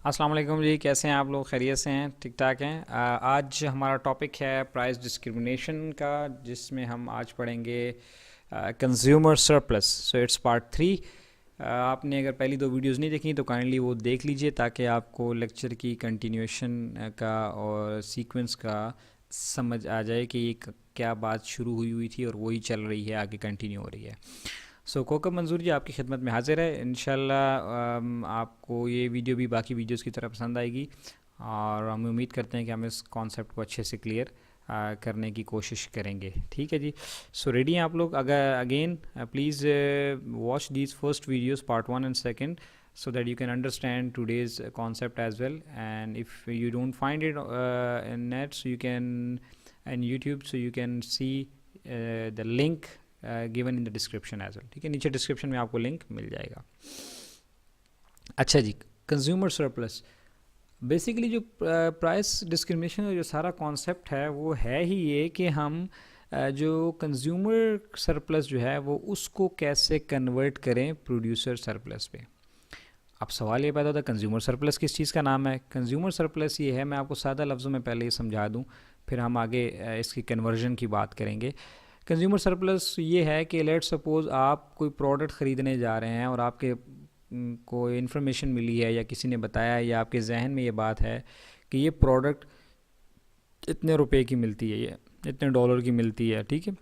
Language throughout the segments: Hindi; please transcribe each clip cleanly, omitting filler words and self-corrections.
अस्सलाम वालेकुम जी, कैसे हैं आप लोग? खैरियत से हैं? ठीक ठाक हैं? आज हमारा टॉपिक है प्राइस डिस्क्रिमिनेशन का, जिसमें हम आज पढ़ेंगे consumer surplus. So it's part 3। आपने अगर पहली दो वीडियोस नहीं देखी तो काइंडली वो देख लीजिए, ताकि आपको लेक्चर की कंटिन्यूएशन का और सीक्वेंस का समझ आ जाए कि ये क्या बात शुरू हुई हुई थी और वही चल रही है, आगे कंटिन्यू हो रही है। कोकब मंजूर जी आपकी खिदमत में हाजिर है। इंशाल्लाह आपको ये वीडियो भी बाकी वीडियोस की तरह पसंद आएगी, और हम उम्मीद करते हैं कि हम इस कॉन्सेप्ट को अच्छे से क्लियर करने की कोशिश करेंगे। ठीक है जी। रेडी हैं आप लोग? अगर again please watch these first videos part 1 and second, so that you can understand today's concept as well. And if you don't find it in net, so you can in YouTube, so you can see the link given in the description as well. ठीक है, नीचे डिस्क्रिप्शन में आपको लिंक मिल जाएगा। अच्छा जी, कंज्यूमर सरप्लस बेसिकली जो प्राइस डिस्क्रिमिनेशन का जो सारा कॉन्सेप्ट है वो है ही ये कि हम जो कंज्यूमर सरप्लस जो है वो उसको कैसे कन्वर्ट करें प्रोड्यूसर सरप्लस पे। अब सवाल ये पैदा होता है, कंज्यूमर सरप्लस किस चीज़ का नाम है? कंज्यूमर सरप्लस ये है, मैं आपको सादा लफ्ज़ों में पहले ये समझा दूं, फिर हम आगे इसकी कन्वर्जन की बात करेंगे। कंज्यूमर सरप्लस ये है कि लेट सपोज़ आप कोई प्रोडक्ट ख़रीदने जा रहे हैं और आपके को इन्फॉर्मेशन मिली है या किसी ने बताया है या आपके जहन में ये बात है कि ये प्रोडक्ट इतने रुपए की मिलती है, ये इतने डॉलर की मिलती है। ठीक है,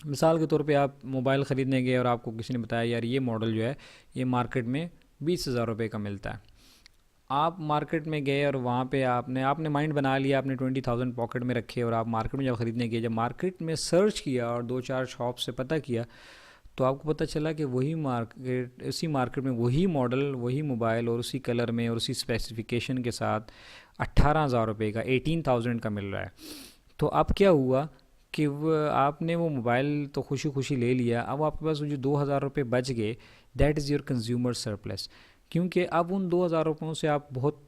मिसाल के तौर पे आप मोबाइल ख़रीदने गए और आपको किसी ने बताया यार ये मॉडल जो है ये मार्केट में 20,000 रुपये का मिलता है। आप मार्केट में गए और वहाँ पे आपने माइंड बना लिया, आपने 20,000 पॉकेट में रखे और आप मार्केट में जब ख़रीदने गए, जब मार्केट में सर्च किया और दो चार शॉप से पता किया, तो आपको पता चला कि उसी मार्केट में वही मॉडल, वही मोबाइल और उसी कलर में और उसी स्पेसिफिकेशन के साथ 18,000 रुपये का, 18,000 का मिल रहा है। तो अब क्या हुआ कि आपने वो मोबाइल तो खुशी खुशी ले लिया, अब आपके पास वो जो 2,000 रुपये बच गए, that is your consumer surplus. क्योंकि अब उन 2,000 रुपयों से आप बहुत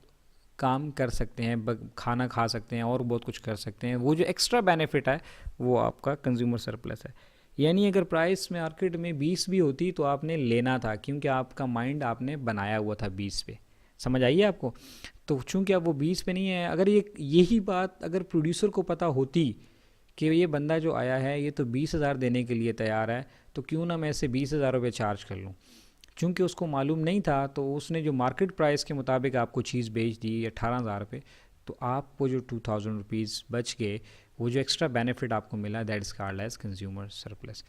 काम कर सकते हैं, खाना खा सकते हैं और बहुत कुछ कर सकते हैं। वो जो एक्स्ट्रा बेनिफिट है वो आपका कंज्यूमर सरप्लस है। यानी अगर प्राइस में मार्केट में 20 भी होती तो आपने लेना था, क्योंकि आपका माइंड आपने बनाया हुआ था 20 पे। समझ आइए आपको? तो चूंकि अब वो 20 पे नहीं है, अगर यही बात अगर प्रोड्यूसर को पता होती कि ये बंदा जो आया है ये तो 20,000 देने के लिए तैयार है, तो क्यों ना मैं इसे 20,000 रुपये चार्ज कर लूँ। चूँकि उसको मालूम नहीं था, तो उसने जो मार्केट प्राइस के मुताबिक आपको चीज़ बेच दी 18,000 रुपये, तो आप वो जो 2,000 रुपीज़ बच गए, वो जो एक्स्ट्रा बेनिफिट आपको मिला, that is called as consumer surplus.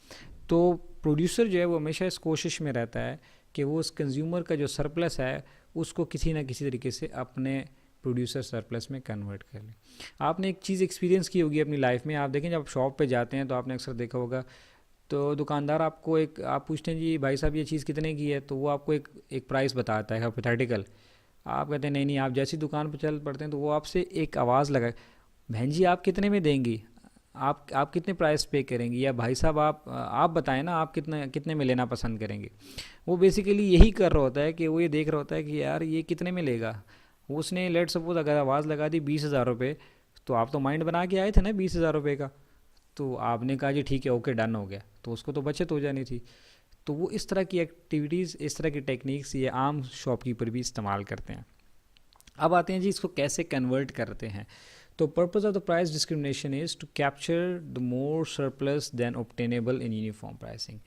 तो प्रोड्यूसर जो है वो हमेशा इस कोशिश में रहता है कि वो उस कंज्यूमर का जो सरप्लस है उसको किसी ना किसी तरीके से अपने प्रोड्यूसर सरप्लस में कन्वर्ट कर लें। आपने एक चीज़ एक्सपीरियंस की होगी अपनी लाइफ में, आप देखें जब आप शॉप पे जाते हैं तो आपने अक्सर देखा होगा, तो दुकानदार आपको आप पूछते हैं जी भाई साहब ये चीज़ कितने की है, तो वो आपको एक प्राइस बताता है हाइपोथेटिकल। आप कहते हैं नहीं नहीं, आप जैसी दुकान पर चल पड़ते हैं तो वो आपसे एक आवाज़ लगा, बहन जी आप कितने में देंगी, आप कितने प्राइस पे करेंगी, या भाई साहब आप बताएं ना आप कितने कितने में लेना पसंद करेंगे। वो बेसिकली यही कर रहा होता है कि वो ये देख रहा होता है कि यार ये कितने में लेगा। उसने लेट सपोज अगर आवाज़ लगा दी 20,000 रुपये, तो आप तो माइंड बना के आए थे ना 20,000 रुपये का, तो आपने कहा जी ठीक है ओके डन हो गया, तो उसको तो बचत हो जानी थी। तो वो इस तरह की एक्टिविटीज़, इस तरह की टेक्निक्स ये आम शॉपकीपर भी इस्तेमाल करते हैं। अब आते हैं जी इसको कैसे कन्वर्ट करते हैं। तो purpose of the price discrimination is to capture the more surplus than obtainable in uniform pricing.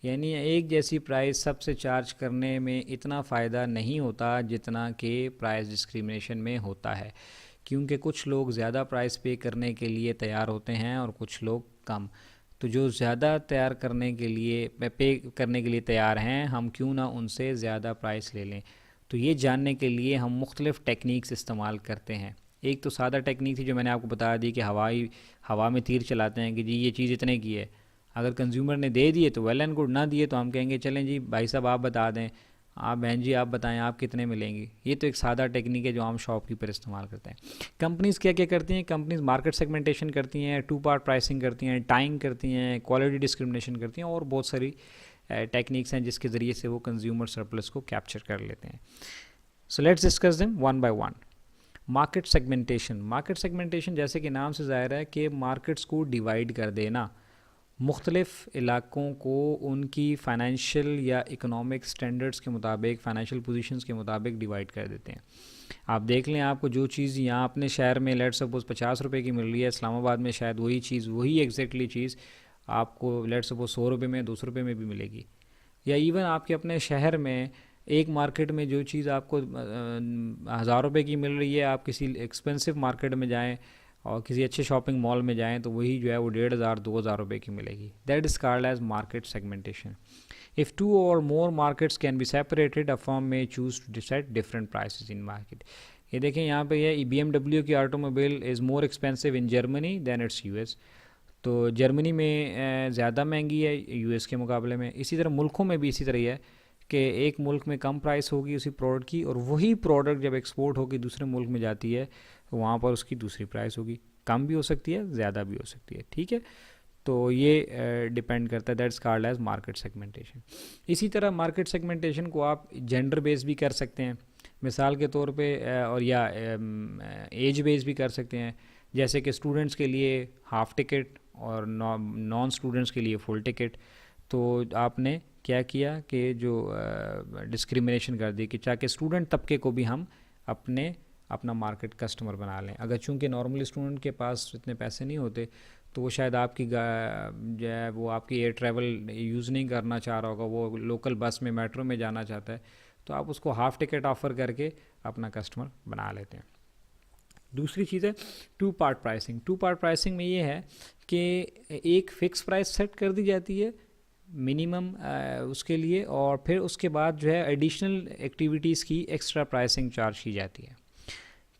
यानी एक जैसी प्राइस सबसे चार्ज करने में इतना फ़ायदा नहीं होता जितना कि प्राइस डिस्क्रिमिनेशन में होता है, क्योंकि कुछ लोग ज़्यादा प्राइस पे करने के लिए तैयार होते हैं और कुछ लोग कम। तो जो ज़्यादा तैयार करने के लिए पे करने के लिए तैयार हैं, हम क्यों ना उनसे ज़्यादा प्राइस ले लें। तो ये जानने के लिए हम मुख्तलिफ़ टेक्निक्स इस्तेमाल करते हैं। एक तो सादा टेक्निक थी जो मैंने आपको बता दी कि हवा में तीर चलाते हैं कि जी ये चीज़ इतने की है। अगर कंज्यूमर ने दे दिए तो वेल एंड गुड, ना दिए तो हम कहेंगे चलें जी भाई साहब आप बता दें, आप बहन जी आप बताएं आप कितने में लेंगी। ये तो एक सादा टेक्निक है जो आम शॉपकीपर इस्तेमाल करते हैं। कंपनीज़ क्या क्या करती हैं? कंपनीज़ मार्केट सेगमेंटेशन करती हैं, टू पार्ट प्राइसिंग करती हैं, टाइम करती हैं, क्वालिटी डिस्क्रिमिनेशन करती हैं, और बहुत सारी टेक्निक्स हैं जिसके ज़रिए से वो कंज्यूमर सरप्लस को कैप्चर कर लेते हैं। So let's discuss them one by one. Market segmentation. Market segmentation जैसे कि नाम से ज़ाहिर है कि मार्केट्स को डिवाइड कर देना। मुख्तलिफ़ इलाक़ों को उनकी फ़ाइनेंशियल या इकोनॉमिक स्टैंडर्ड्स के मुताबिक, फ़ाइनेंशियल पोजीशंस के मुताबिक डिवाइड कर देते हैं। आप देख लें, आपको जो चीज़ यहाँ अपने शहर में लेट सपोज़ 50 रुपए की मिल रही है, इस्लामाबाद में शायद वही चीज़, वही एग्जैक्टली चीज़ आपको लेट सपोज़ 100 रुपये में, 200 रुपये में भी मिलेगी। या इवन आपके अपने शहर में एक मार्केट में जो चीज़ आपको 1000 रुपये की मिल रही है, आप किसी एक्सपेंसिव मार्केट में जाएं और किसी अच्छे शॉपिंग मॉल में जाएं तो वही जो है वो 1500-2000 रुपये की मिलेगी। That is called as market segmentation. If two or more markets can be separated, a firm may choose to decide different prices in market. ये देखें यहाँ पे ये BMW की automobile is more expensive in Germany than it's US. तो जर्मनी में ज़्यादा महंगी है यूएस के मुकाबले में। इसी तरह मुल्कों में भी इसी तरह ही है कि एक मुल्क में कम प्राइस होगी उसी प्रोडक्ट की, और वही प्रोडक्ट जब एक्सपोर्ट होकर दूसरे मुल्क में जाती है तो वहाँ पर उसकी दूसरी प्राइस होगी, कम भी हो सकती है, ज़्यादा भी हो सकती है। ठीक है, तो ये डिपेंड करता है। That's called as market segmentation. इसी तरह मार्केट सेगमेंटेशन को आप जेंडर बेस भी कर सकते हैं, मिसाल के तौर पे, और या एज बेस भी कर सकते हैं। जैसे कि स्टूडेंट्स के लिए हाफ़ टिकट और नॉन स्टूडेंट्स के लिए फुल टिकट। तो आपने क्या किया कि जो डिस्क्रिमिनेशन कर दी कि चाहे स्टूडेंट तबके को भी हम अपना मार्केट कस्टमर बना लें। अगर चूंकि नॉर्मली स्टूडेंट के पास इतने पैसे नहीं होते तो वो शायद आपकी जो है वो आपकी एयर ट्रैवल यूज़ नहीं करना चाह रहा होगा, वो लोकल बस में, मेट्रो में जाना चाहता है, तो आप उसको हाफ़ टिकट ऑफ़र करके अपना कस्टमर बना लेते हैं। दूसरी चीज़ है two part pricing. Two part pricing में ये है कि एक फ़िक्स प्राइस सेट कर दी जाती है मिनिमम उसके लिए, और फिर उसके बाद जो है एडिशनल एक्टिविटीज़ की एक्स्ट्रा प्राइसिंग चार्ज की जाती है।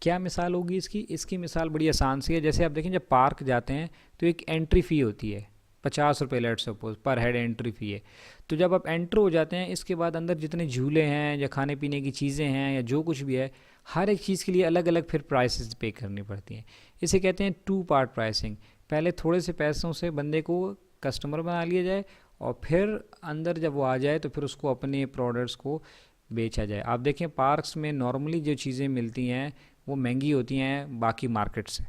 क्या मिसाल होगी इसकी मिसाल बड़ी आसान सी है। जैसे आप देखें, जब पार्क जाते हैं तो एक एंट्री फ़ी होती है 50 रुपये, लेट सपोज पर हेड एंट्री फ़ी है। तो जब आप एंटर हो जाते हैं, इसके बाद अंदर जितने झूले हैं या खाने पीने की चीज़ें हैं या जो कुछ भी है, हर एक चीज़ के लिए अलग अलग फिर प्राइसेस पे करनी पड़ती हैं। इसे कहते हैं टू पार्ट प्राइसिंग। पहले थोड़े से पैसों से बंदे को कस्टमर बना लिया जाए, और फिर अंदर जब वो आ जाए तो फिर उसको अपने प्रोडक्ट्स को बेचा जाए। आप देखें, पार्क्स में नॉर्मली जो चीज़ें मिलती हैं वो महंगी होती हैं बाकी मार्केट से।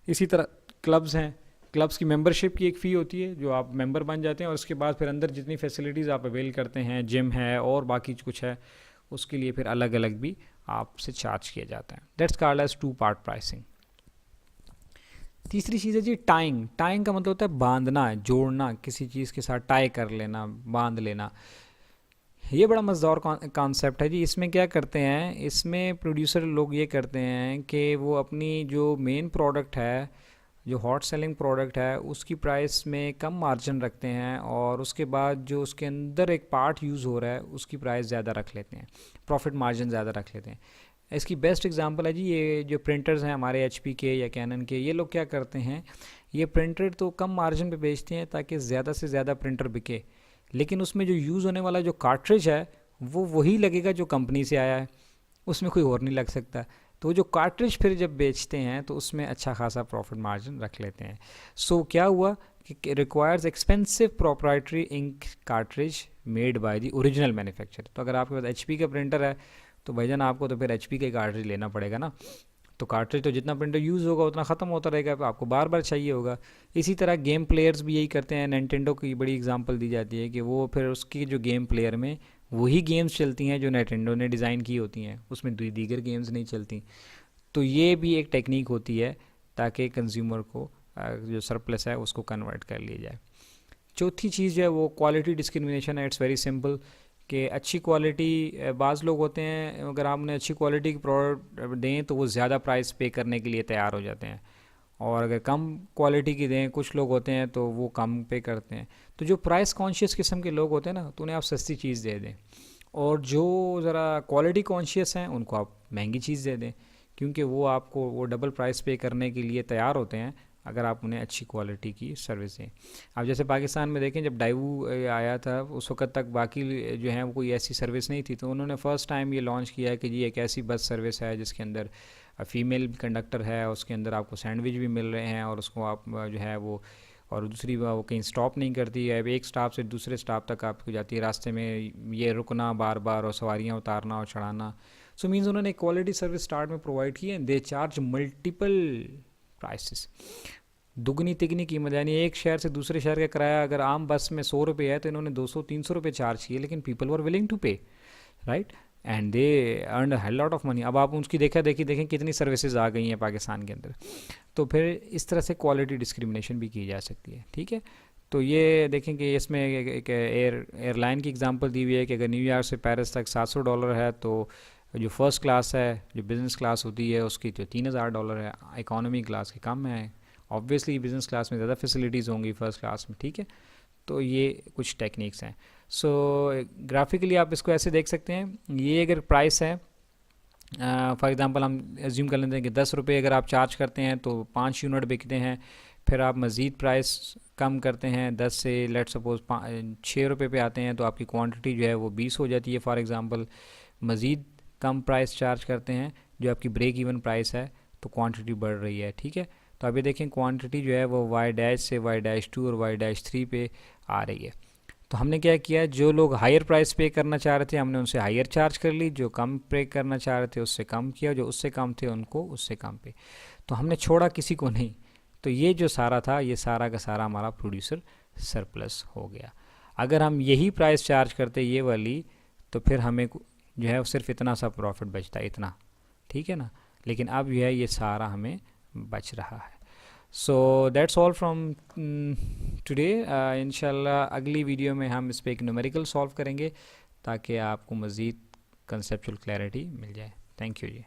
इसी तरह क्लब्स हैं, क्लब्स की मेंबरशिप की एक फ़ी होती है जो आप मेंबर बन जाते हैं, और उसके बाद फिर अंदर जितनी फैसिलिटीज़ आप अवेल करते हैं, जिम है और बाकी कुछ है, उसके लिए फिर अलग अलग भी आपसे चार्ज किया जाता है। That's called as two part pricing. तीसरी चीज़ है जी टाइंग। टाइंग का मतलब होता है बांधना, जोड़ना, किसी चीज़ के साथ टाई कर लेना, बांध लेना। ये बड़ा मज़ेदार कॉन्सेप्ट है जी। इसमें क्या करते हैं, इसमें प्रोड्यूसर लोग ये करते हैं कि वो अपनी जो मेन प्रोडक्ट है, जो हॉट सेलिंग प्रोडक्ट है, उसकी प्राइस में कम मार्जिन रखते हैं, और उसके बाद जो उसके अंदर एक पार्ट यूज़ हो रहा है उसकी प्राइस ज़्यादा रख लेते हैं, प्रॉफिट मार्जिन ज़्यादा रख लेते हैं। इसकी बेस्ट एग्जांपल है जी ये जो प्रिंटर्स हैं हमारे एचपी के या कैनन के। ये लोग क्या करते हैं, ये प्रिंटर तो कम मार्जिन पे बेचते हैं ताकि ज़्यादा से ज़्यादा प्रिंटर बिके, लेकिन उसमें जो यूज़ होने वाला जो कार्ट्रिज है वो वही लगेगा जो कंपनी से आया है, उसमें कोई और नहीं लग सकता। तो जो कार्ट्रिज फिर जब बेचते हैं तो उसमें अच्छा खासा प्रॉफिट मार्जिन रख लेते हैं। सो क्या हुआ कि requires expensive proprietary ink cartridge made by the original manufacturer. तो अगर आपके पास एचपी का प्रिंटर है तो भाईजान आपको तो फिर एचपी का कार्ट्रिज लेना पड़ेगा ना। तो कार्ट्रिज तो जितना प्रिंटर यूज़ होगा उतना ख़त्म होता रहेगा, तो आपको बार बार चाहिए होगा। इसी तरह गेम प्लेयर्स भी यही करते हैं। निंटेंडो की बड़ी एग्जांपल दी जाती है कि वो फिर उसकी जो गेम प्लेयर में वही गेम्स चलती हैं जो निंटेंडो ने डिज़ाइन की होती हैं, उसमें दीगर गेम्स नहीं चलती। तो ये भी एक टेक्निक होती है ताकि कंज्यूमर को जो सरप्लस है उसको कन्वर्ट कर लिया जाए। चौथी चीज़ है वो क्वालिटी डिस्क्रिमिनेशन है। इट्स वेरी सिंपल कि अच्छी क्वालिटी, बाज़ लोग होते हैं अगर आप उन्हें अच्छी क्वालिटी की प्रोडक्ट दें तो वो ज़्यादा प्राइस पे करने के लिए तैयार हो जाते हैं, और अगर कम क्वालिटी की दें कुछ लोग होते हैं तो वो कम पे करते हैं। तो जो प्राइस कॉन्शियस किस्म के लोग होते हैं ना, तो उन्हें आप सस्ती चीज़ दे दें, और जो ज़रा क्वालिटी कॉन्शियस हैं उनको आप महंगी चीज़ दे दें, क्योंकि वो आपको वो डबल प्राइस पे करने के लिए तैयार होते हैं अगर आप उन्हें अच्छी क्वालिटी की सर्विस दें। आप जैसे पाकिस्तान में देखें, जब डाइवू आया था उस वक्त तक बाकी जो हैं वो कोई ऐसी सर्विस नहीं थी, तो उन्होंने फ़र्स्ट टाइम ये लॉन्च किया है कि जी एक ऐसी बस सर्विस है जिसके अंदर फ़ीमेल कंडक्टर है, उसके अंदर आपको सैंडविच भी मिल रहे हैं, और उसको आप जो है वो, और दूसरी वो कहीं स्टॉप नहीं करती है, एक स्टॉप से दूसरे स्टॉप तक आपको जाती है, रास्ते में ये रुकना बार बार और सवारियाँ उतारना और चढ़ाना। सो मीन्स उन्होंने क्वालिटी सर्विस स्टार्ट में प्रोवाइड की है। They charge multiple prices. दुगनी तिगनी कीमत, यानी एक शहर से दूसरे शहर का किराया अगर आम बस में 100 रुपये है तो इन्होंने 200-300 रुपये चार्ज किए, लेकिन पीपल वर विलिंग टू पे, right, and they earn a lot of money. अब आप उसकी देखें कितनी सर्विसेज आ गई हैं पाकिस्तान के अंदर। तो फिर इस तरह से क्वालिटी डिस्क्रिमिनेशन भी की जा सकती है, ठीक है। तो ये देखें कि इसमें एक एयरलाइन की एग्जांपल दी हुई है कि अगर न्यूयॉर्क से पेरिस तक $700 है, तो जो फर्स्ट क्लास है, जो बिज़नेस क्लास होती है, उसकी तो $3000 है, इकोनॉमी क्लास की कम है। ऑब्वियसली बिज़नेस क्लास में ज़्यादा फैसिलिटीज़ होंगी फर्स्ट क्लास में, ठीक है। तो ये कुछ टेक्निक्स हैं। सो ग्राफिकली आप इसको ऐसे देख सकते हैं, ये अगर प्राइस है, फॉर एग्ज़ाम्पल हम एज्यूम कर लेते हैं कि 10 रुपये अगर आप चार्ज करते हैं तो 5 यूनिट बिकते हैं। फिर आप मज़ीद प्राइस कम करते हैं 10 से, लेट सपोज 6 रुपये पे आते हैं, तो आपकी क्वांटिटी जो है वो 20 हो जाती है फॉर एग्ज़ाम्पल। मज़ीद कम प्राइस चार्ज करते हैं, जो आपकी ब्रेक इवन प्राइस है, तो क्वांटिटी बढ़ रही है, ठीक है। तो अभी देखें क्वांटिटी जो है वो Y- से Y-2 और Y-3 पे आ रही है। तो हमने क्या किया, जो लोग हायर प्राइस पे करना चाह रहे थे हमने उनसे हायर चार्ज कर ली, जो कम पे करना चाह रहे थे उससे कम किया, जो उससे कम थे उनको उससे कम पे, तो हमने छोड़ा किसी को नहीं। तो ये जो सारा था, ये सारा का सारा हमारा प्रोड्यूसर सरप्लस हो गया। अगर हम यही प्राइस चार्ज करते ये वाली, तो फिर हमें जो है सिर्फ इतना सा प्रॉफिट बचता, इतना, ठीक है ना। लेकिन अब जो है ये सारा हमें बच रहा है। So that's all from today. इंशाल्लाह अगली वीडियो में हम इस पर एक न्यूमेरिकल सॉल्व करेंगे ताकि आपको मज़ीद कंसेप्चुअल क्लैरिटी मिल जाए। Thank you ji.